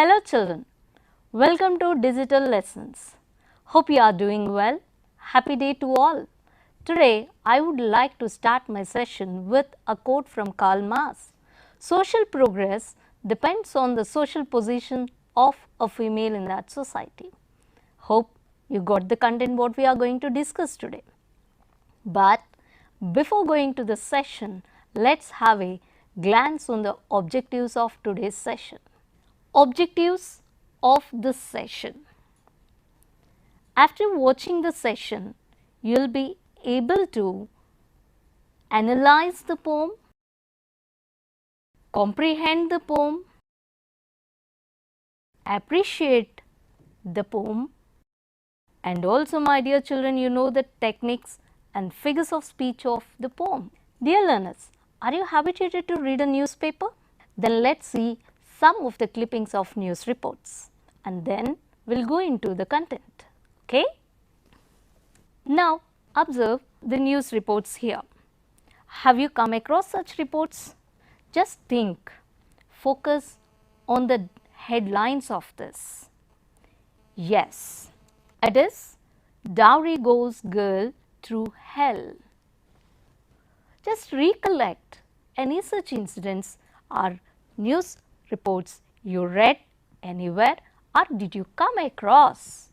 Hello children, welcome to Digital Lessons. Hope you are doing well. Happy day to all. Today I would like to start my session with a quote from Karl Marx. Social progress depends on the social position of a female in that society. Hope you got the content what we are going to discuss today. But before going to the session, let's have a glance on the objectives of today's session. Objectives of this session. After watching the session, you will be able to analyze the poem, comprehend the poem, appreciate the poem, and also, my dear children, you know the techniques and figures of speech of the poem. Dear learners, are you habituated to read a newspaper? Then let's see some of the clippings of news reports and then we'll go into the content. Okay? Now observe the news reports here. Have you come across such reports? Just think, focus on the headlines of this. Yes, it is dowry goes girl through hell. Just recollect any such incidents or news reports you read anywhere or did you come across?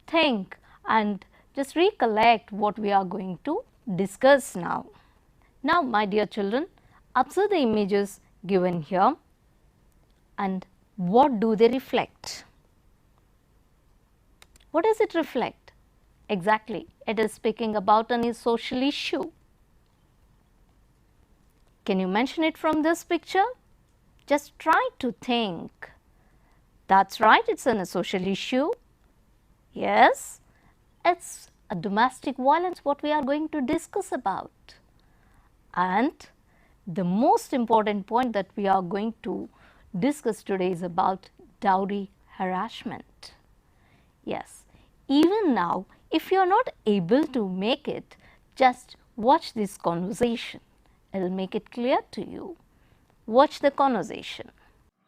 Think and just recollect what we are going to discuss now. Now, my dear children, observe the images given here and what do they reflect? What does it reflect? Exactly, it is speaking about any social issue. Can you mention it from this picture? Just try to think. That's right, it's a social issue. Yes, it's a domestic violence what we are going to discuss about. And the most important point that we are going to discuss today is about dowry harassment. Yes, even now, if you are not able to make it, just watch this conversation. It will make it clear to you. Watch the conversation.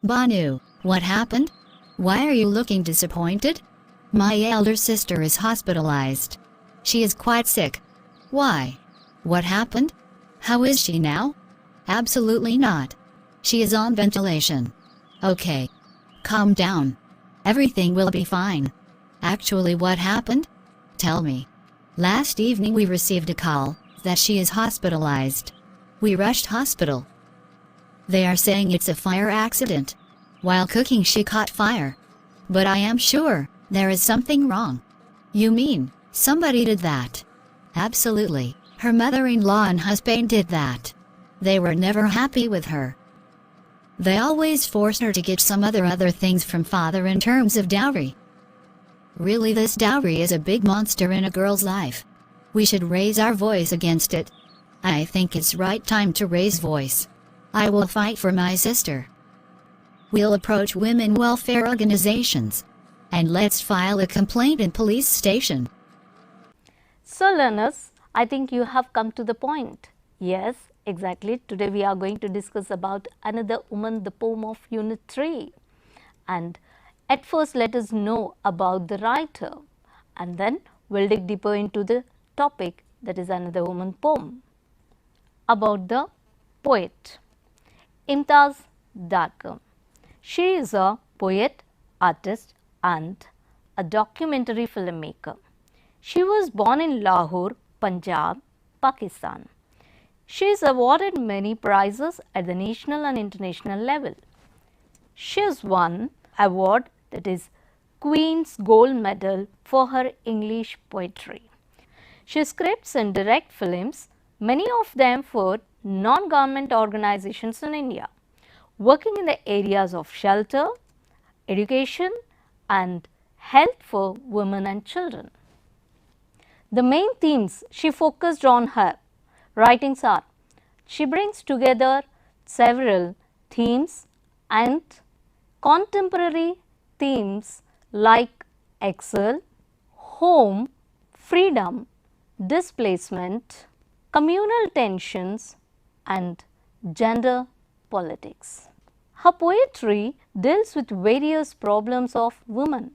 Banu, what happened? Why are you looking disappointed? My elder sister is hospitalized. She is quite sick. Why? What happened? How is she now? Absolutely not. She is on ventilation. Okay. Calm down. Everything will be fine. Actually, what happened? Tell me. Last evening we received a call that she is hospitalized. We rushed hospital. They are saying it's a fire accident. While cooking she caught fire. But I am sure there is something wrong. You mean somebody did that? Absolutely. Her mother-in-law and husband did that. They were never happy with her. They always forced her to get some other things from father in terms of dowry. Really, this dowry is a big monster in a girl's life. We should raise our voice against it. I think it's right time to raise voice. I will fight for my sister. We'll approach women welfare organizations. And let's file a complaint in police station. So learners, I think you have come to the point. Yes, exactly. Today we are going to discuss about Another Woman, the poem of Unit 3. And at first let us know about the writer and then we'll dig deeper into the topic, that is Another Woman poem. About the poet. Imtaz Dargam. She is a poet, artist and a documentary filmmaker. She was born in Lahore, Punjab, Pakistan. She is awarded many prizes at the national and international level. She has won award, that is Queen's Gold Medal, for her English poetry. She scripts and directs films, many of them for non-government organizations in India, working in the areas of shelter, education and health for women and children. The main themes she focused on her writings are, she brings together several themes and contemporary themes like exile, home, freedom, displacement, communal tensions and gender politics. Her poetry deals with various problems of women,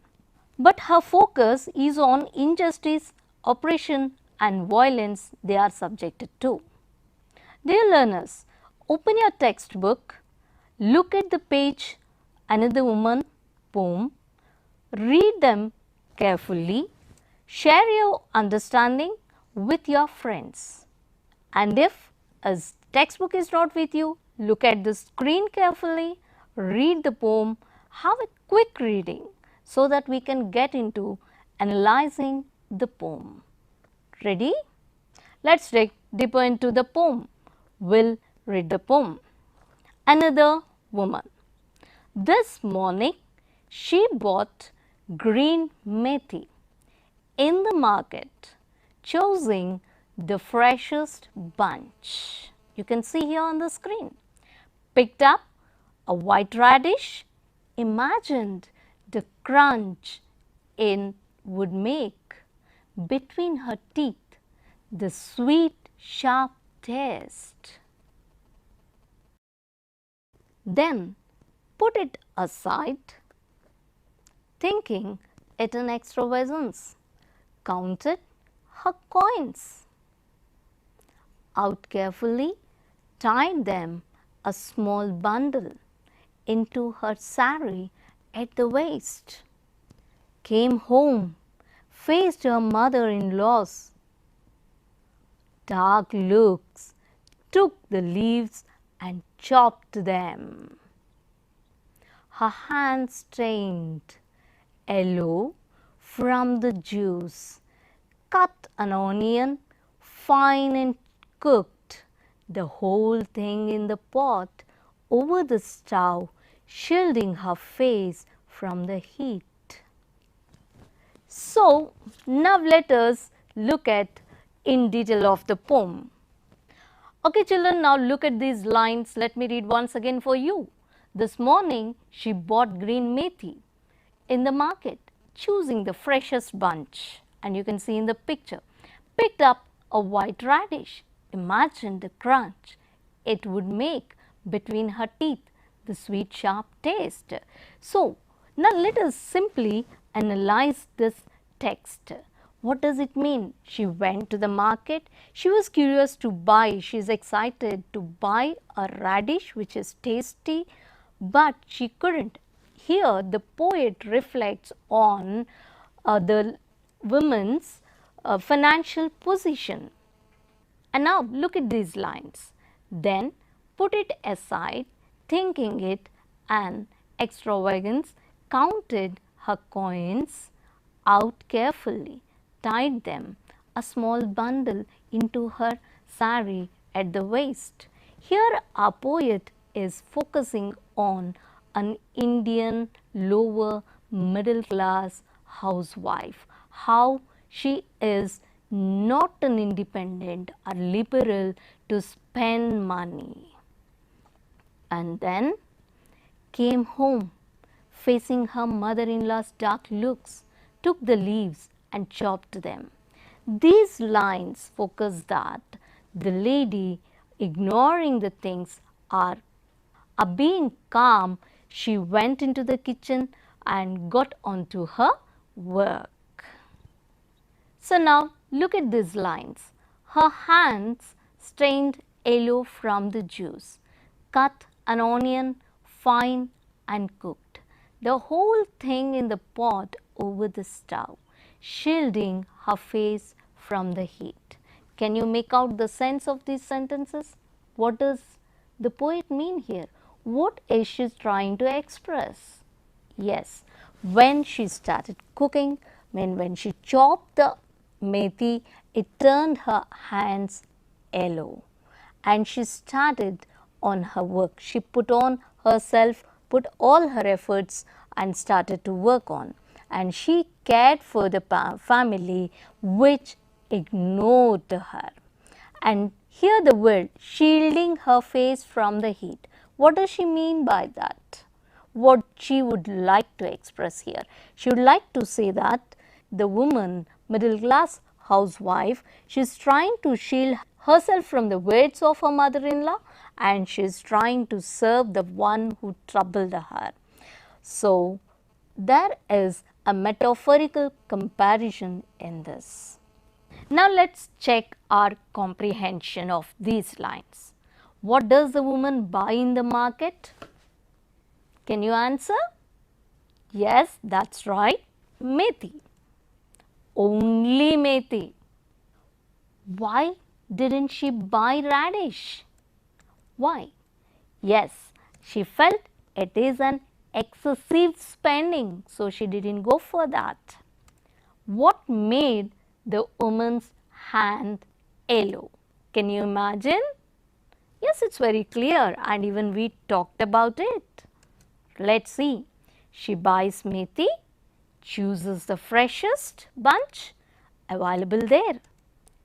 but her focus is on injustice, oppression and violence they are subjected to. Dear learners, open your textbook, look at the page Another Woman poem, read them carefully, share your understanding with your friends. And if a textbook is not with you, look at the screen carefully, read the poem, have a quick reading so that we can get into analyzing the poem. Ready? Let's dig deeper into the poem. We'll read the poem. Another Woman. This morning she bought green methi in the market, choosing the freshest bunch. You can see here on the screen. Picked up a white radish, imagined the crunch it would make between her teeth, the sweet sharp taste. Then put it aside, thinking it an extravagance, counted her coins out carefully, tied them a small bundle into her saree at the waist, came home, faced her mother-in-law's dark looks, took the leaves and chopped them. Her hands stained yellow from the juice, cut an onion fine and cooked the whole thing in the pot over the stove, shielding her face from the heat. So, now let us look at in detail of the poem. Okay children, now look at these lines. Let me read once again for you. This morning she bought green methi in the market, choosing the freshest bunch, and you can see in the picture. Picked up a white radish, imagined the crunch it would make between her teeth, the sweet sharp taste. So, now let us simply analyze this text. What does it mean? She went to the market, she was curious to buy, she is excited to buy a radish which is tasty, but she couldn't. Here the poet reflects on the woman's financial position. And now look at these lines. Then put it aside, thinking it an extravagance, counted her coins out carefully, tied them a small bundle into her saree at the waist. Here our poet is focusing on an Indian lower middle class housewife, how she is not an independent or liberal to spend money. And then came home, facing her mother-in-law's dark looks, took the leaves and chopped them. These lines focus that the lady, ignoring the things, are being calm. She went into the kitchen and got onto her work. So now look at these lines. Her hands stained yellow from the juice, cut an onion fine and cooked the whole thing in the pot over the stove, shielding her face from the heat. Can you make out the sense of these sentences? What does the poet mean here? What is she trying to express? Yes, when she started cooking, when she chopped the methi, it turned her hands yellow and she started on her work. She put on herself, put all her efforts and started to work on, and she cared for the family which ignored her. And here the word shielding her face from the heat. What does she mean by that? What she would like to express here? She would like to say that the woman, middle class housewife, she is trying to shield herself from the words of her mother-in-law and she is trying to serve the one who troubled her. So, there is a metaphorical comparison in this. Now, let us check our comprehension of these lines. What does the woman buy in the market? Can you answer? Yes, that's right, methi. Only methi. Why didn't she buy radish? Why? Yes, she felt it is an excessive spending, so she didn't go for that. What made the woman's hand yellow? Can you imagine? Yes, it's very clear, and even we talked about it. Let's see. She buys methi, chooses the freshest bunch available there,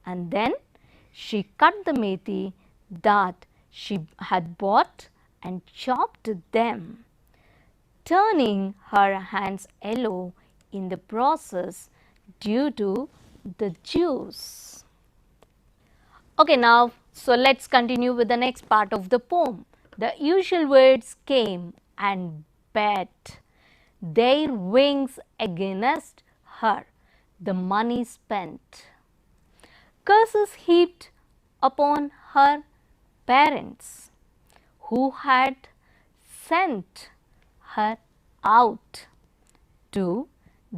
and then she cut the methi that she had bought and chopped them, turning her hands yellow in the process due to the juice. Okay, now, so let's continue with the next part of the poem. The usual words came and beat their wings against her, the money spent. Curses heaped upon her parents, who had sent her out to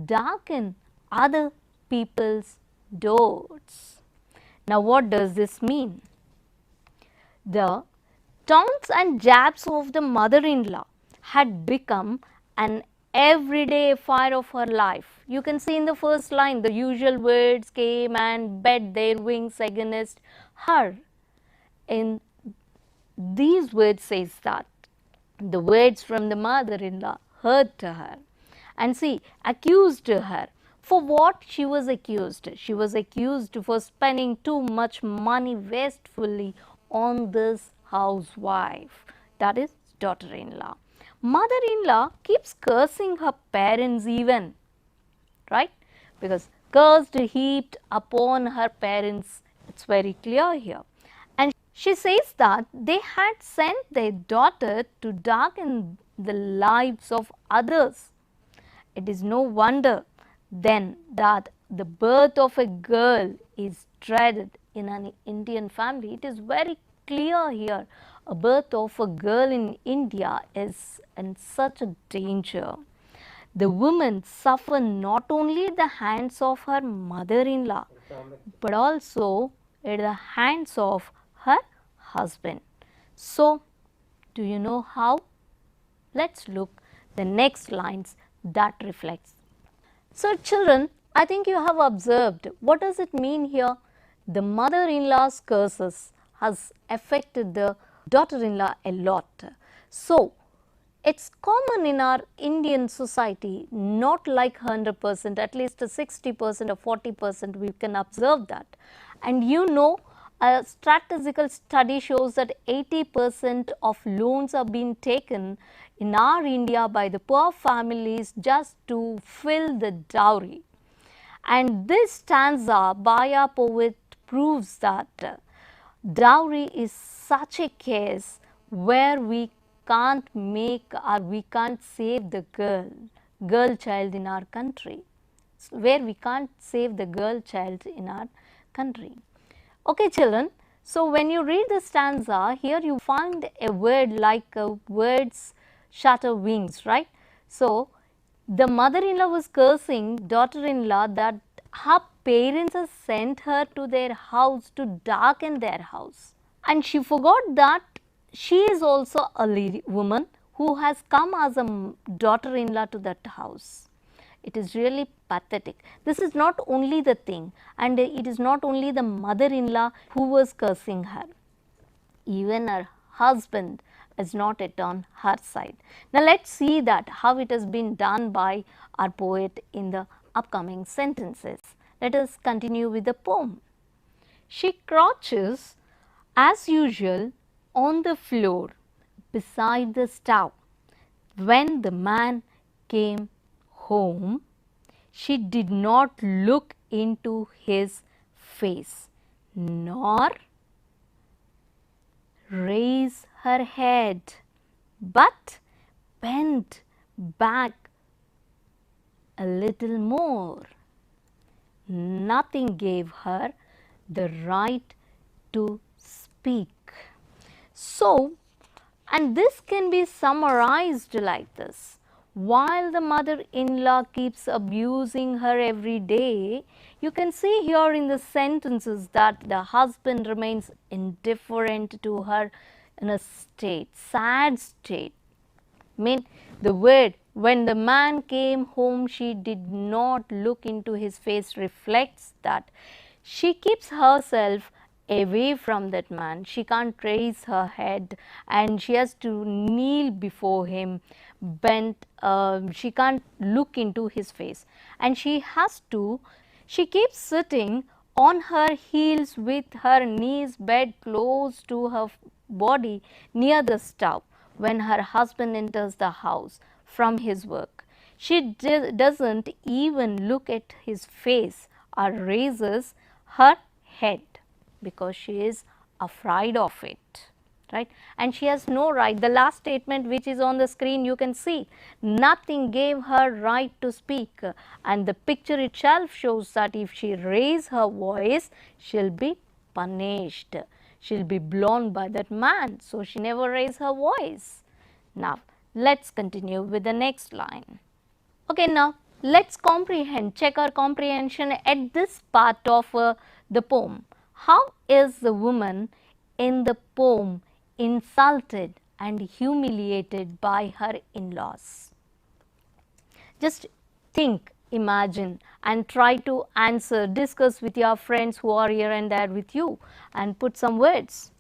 darken other people's doors. Now, what does this mean? The taunts and jabs of the mother-in-law had become an everyday affair of her life. You can see in the first line, the usual words came and beat their wings against her. In these words says that the words from the mother-in-law hurt her, and see, accused her. For what she was accused? She was accused for spending too much money wastefully on this housewife, that is daughter-in-law. Mother-in-law keeps cursing her parents even, right? Because cursed heaped upon her parents, it's very clear here. And she says that they had sent their daughter to darken the lives of others. It is no wonder then that the birth of a girl is dreaded in an Indian family. It is very clear here. A birth of a girl in India is in such a danger. The woman suffer not only at the hands of her mother-in-law, but also at the hands of her husband. So, do you know how? Let's look the next lines that reflects. So, children, I think you have observed what does it mean here? The mother-in-law's curses has affected the daughter-in-law a lot. So, it's common in our Indian society, not like 100%, at least 60% or 40% we can observe that. And you know, a statistical study shows that 80% of loans are being taken in our India by the poor families just to fill the dowry. And this stanza by our poet proves that dowry is such a case where we can't make or we can't save the girl child in our country, where we can't save the girl child in our country. Okay, children, so when you read the stanza, here you find a word like words shatter wings, right? So, the mother-in-law was cursing daughter-in-law that her parents have sent her to their house to darken their house. And she forgot that she is also a woman who has come as a daughter-in-law to that house. It is really pathetic. This is not only the thing, and it is not only the mother-in-law who was cursing her. Even her husband is not yet on her side. Now, let us see that how it has been done by our poet in the upcoming sentences. Let us continue with the poem. She crouches as usual on the floor beside the stove. When the man came home, she did not look into his face nor raise her head, but bent back a little more. Nothing gave her the right to speak. So, and this can be summarized like this. While the mother-in-law keeps abusing her every day, you can see here in the sentences that the husband remains indifferent to her in a state, sad state. Mean the word when the man came home, she did not look into his face reflects that she keeps herself away from that man. She can't raise her head and she has to kneel before him, bent. She can't look into his face, and she keeps sitting on her heels with her knees bent close to her body near the stove when her husband enters the house from his work. She doesn't even look at his face or raises her head because she is afraid of it, right? And she has no right. The last statement which is on the screen, you can see nothing gave her right to speak, and the picture itself shows that if she raises her voice, she'll be punished. She'll be blown by that man. So, she never raised her voice. Now, let's continue with the next line. Okay, now let's check our comprehension at this part of the poem. How is the woman in the poem insulted and humiliated by her in-laws? Just think, imagine and try to answer, discuss with your friends who are here and there with you and put some words.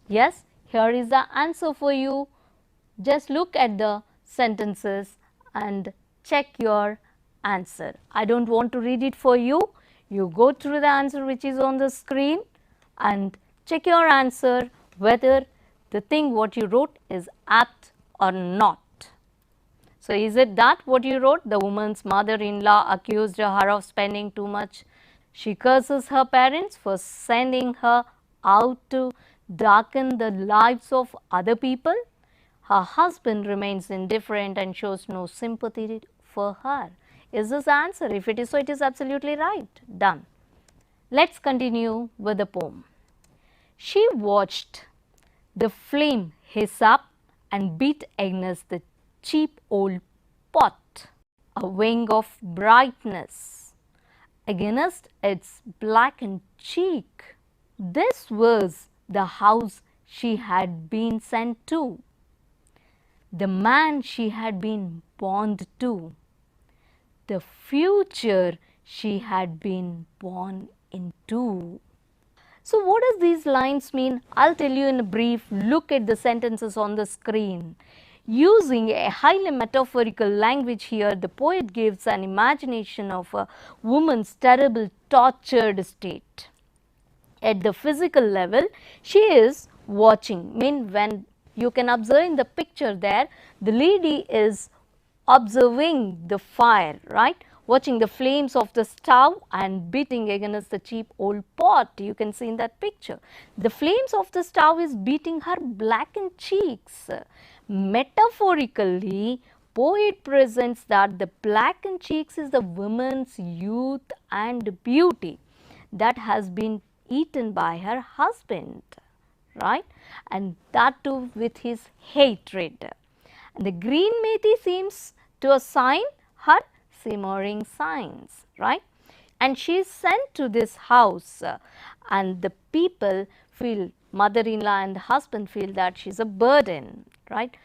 Yes, here is the answer for you. Just look at the sentences and check your answer. I don't want to read it for you. You go through the answer which is on the screen and check your answer whether the thing what you wrote is apt or not. So, is it that what you wrote? The woman's mother-in-law accused her of spending too much. She curses her parents for sending her out to darken the lives of other people. Her husband remains indifferent and shows no sympathy for her. Is this the answer? If it is so, it is absolutely right. Done. Let's continue with the poem. She watched the flame hiss up and beat against the cheap old pot, a wing of brightness against its blackened cheek. This was the house she had been sent to, the man she had been born to, the future she had been born into. So, what does these lines mean? I'll tell you in a brief. Look at the sentences on the screen. Using a highly metaphorical language here, the poet gives an imagination of a woman's terrible tortured state. At the physical level, she is watching. When you can observe in the picture there, the lady is observing the fire, right? Watching the flames of the stove and beating against the cheap old pot. You can see in that picture. The flames of the stove is beating her blackened cheeks. Metaphorically, poet presents that the blackened cheeks is the woman's youth and beauty that has been eaten by her husband, right? And that too with his hatred. And the green methi seems to assign her simmering signs, right? And she is sent to this house and the people feel, mother-in-law and husband feel that she is a burden, right?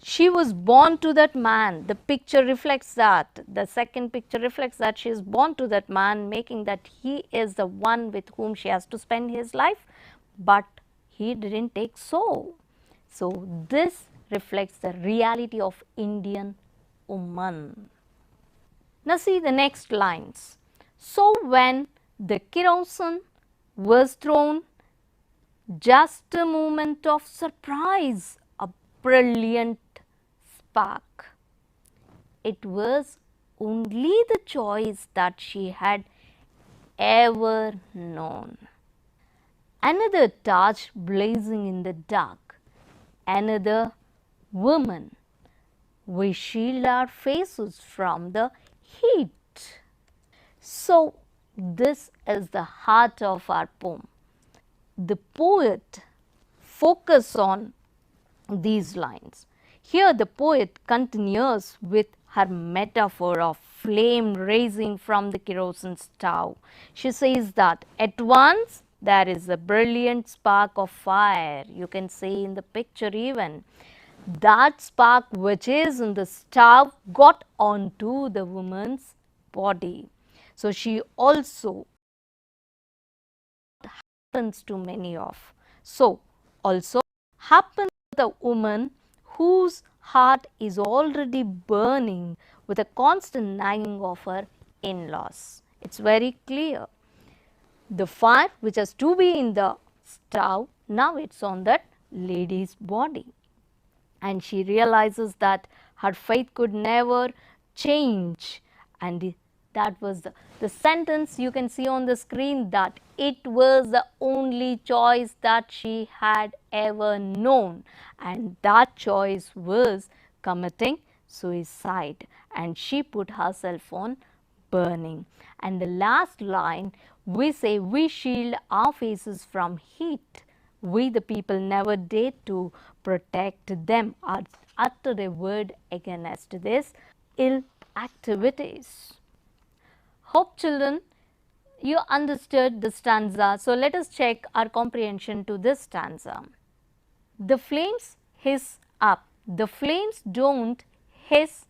She was born to that man. The picture reflects that. The second picture reflects that she is born to that man, making that he is the one with whom she has to spend his life, but he didn't take so. So, this reflects the reality of Indian woman. Now, see the next lines. So, when the kerosene was thrown, just a moment of surprise, a brilliant spark. It was only the choice that she had ever known. Another torch blazing in the dark. Another woman. We shield our faces from the heat. So, this is the heart of our poem. The poet focuses on these lines. Here the poet continues with her metaphor of flame rising from the kerosene stove. She says that at once there is a brilliant spark of fire. You can see in the picture even. That spark which is in the stove got onto the woman's body. So she also happens to many of. So also happens to the woman whose heart is already burning with a constant nagging of her in-laws. It's very clear. The fire which has to be in the stove, now it's on that lady's body. And she realizes that her faith could never change, and that was the sentence you can see on the screen, that it was the only choice that she had ever known, and that choice was committing suicide, and she put herself on burning. And the last line, we say we shield our faces from heat. We the people never dare to protect them or utter a word against this ill activities. Hope children you understood the stanza. So let us check our comprehension to this stanza. The flames hiss up. The flames don't hiss,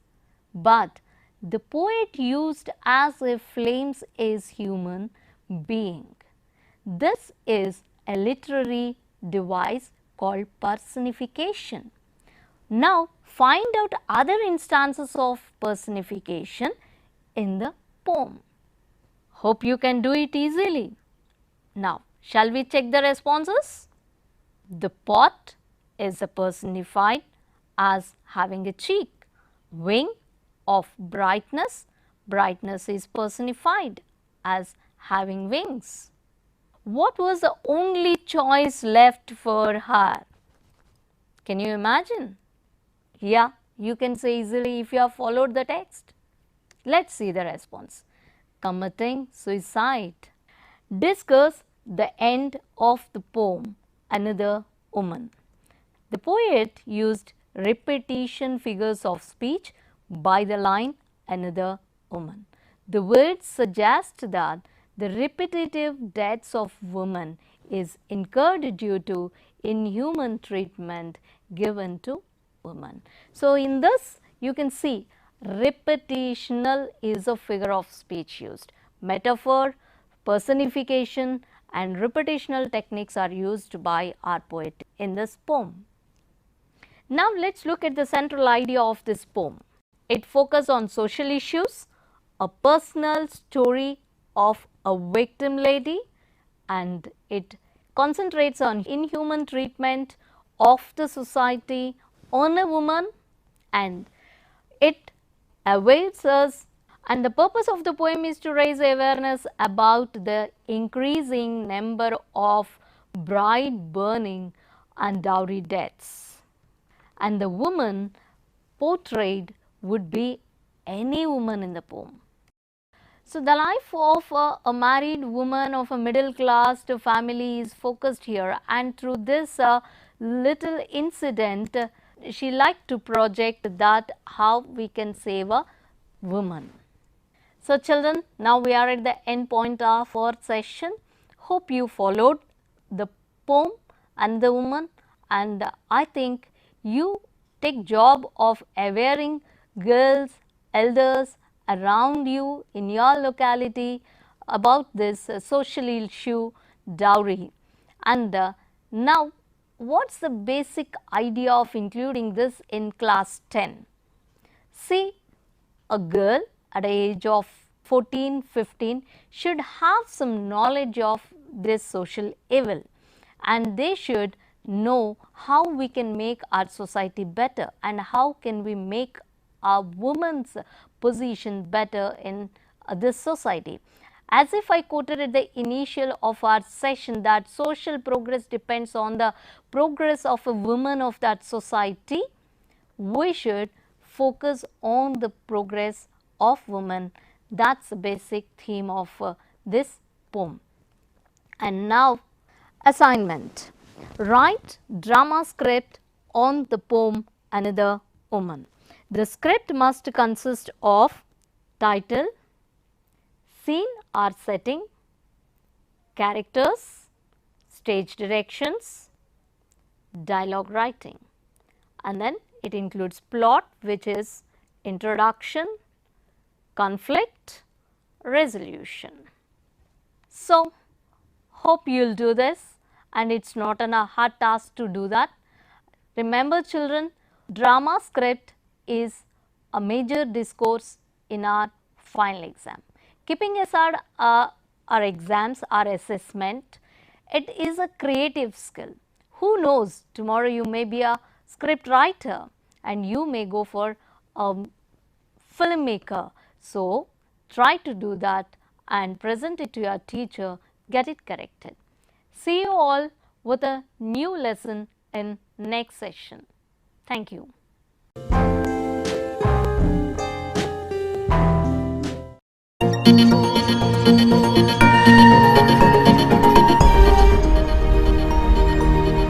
but the poet used as if flames is human being. This is a literary device called personification. Now find out other instances of personification in the poem. Hope you can do it easily. Now shall we check the responses? The pot is personified as having a cheek. Wing of brightness, brightness is personified as having wings. What was the only choice left for her? Can you imagine? Yeah, you can say easily if you have followed the text. Let's see the response. Committing suicide. Discuss the end of the poem, Another Woman. The poet used repetition figures of speech by the line Another Woman. The words suggest that the repetitive deaths of women is incurred due to inhuman treatment given to women. So, in this you can see repetitional is a figure of speech used. Metaphor, personification and repetitional techniques are used by our poet in this poem. Now, let us look at the central idea of this poem. It focuses on social issues, a personal story of a victim lady, and it concentrates on inhuman treatment of the society on a woman, and it awaits us, and the purpose of the poem is to raise awareness about the increasing number of bride burning and dowry deaths. And the woman portrayed would be any woman in the poem. So, the life of a married woman of a middle class family is focused here, and through this little incident she liked to project that how we can save a woman. So, children, now we are at the end point of our session. Hope you followed the poem Another Woman, and I think you take job of awareing girls, elders around you in your locality about this social issue dowry. And now what's the basic idea of including this in class 10? See, a girl at the age of 14, 15 should have some knowledge of this social evil, and they should know how we can make our society better and how can we make a woman's position better in this society. As if I quoted at the initial of our session that social progress depends on the progress of a woman of that society, we should focus on the progress of women. That is the basic theme of this poem. And now assignment. Write drama script on the poem Another Woman. The script must consist of title, scene or setting, characters, stage directions, dialogue writing, and then it includes plot, which is introduction, conflict, resolution. So, hope you will do this, and it is not a hard task to do that. Remember children, drama script is a major discourse in our final exam. Keeping aside our exams, our assessment, it is a creative skill. Who knows, tomorrow you may be a script writer and you may go for a filmmaker. So, try to do that and present it to your teacher, get it corrected. See you all with a new lesson in next session. Thank you.